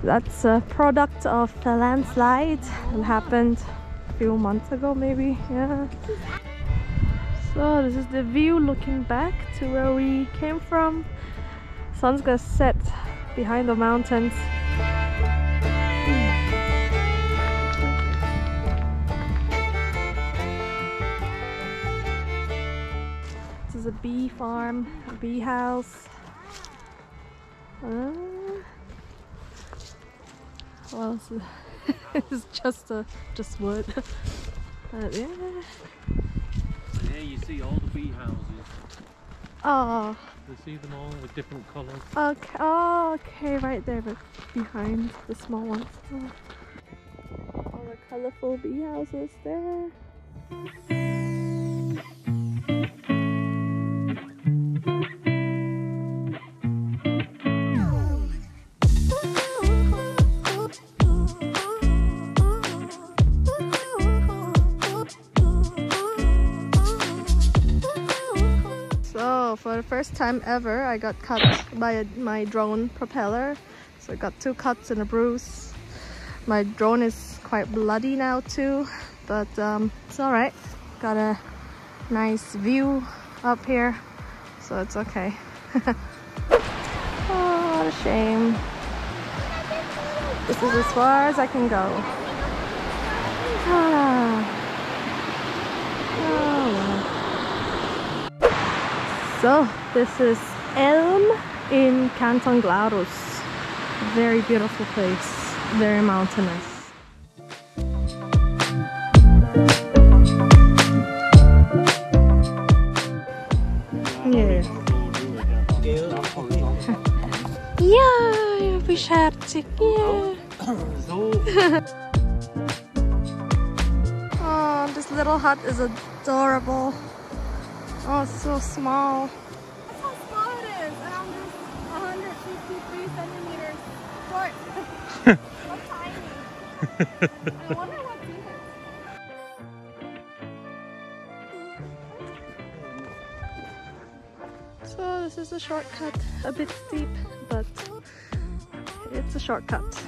That's a product of the landslide. It happened a few months ago, maybe. Yeah. So this is the view looking back to where we came from. Sun's gonna set behind the mountains. This is a bee farm, a bee house. Well, it's just wood. Yeah. And here you see all the bee houses. Oh. You see them all with different colours. Okay. Oh, okay, right there, but behind the small ones. Oh. All the colourful bee houses there. So for the first time ever, I got cut by my drone propeller. So I got 2 cuts and a bruise. My drone is quite bloody now too, but it's alright. Got a nice view up here, so it's okay. Oh, what a shame. This is as far as I can go. Ah. Oh, well. So this is Elm in Canton Glarus. Very beautiful place, very mountainous. Yeah. Ja, wie scherzig. Yeah. Oh, this little hut is adorable. Oh, it's so small. That's how small it is, and I'm just 153 centimeters short. That's tiny. I wonder what's in it. So this is a shortcut, a bit steep, but it's a shortcut.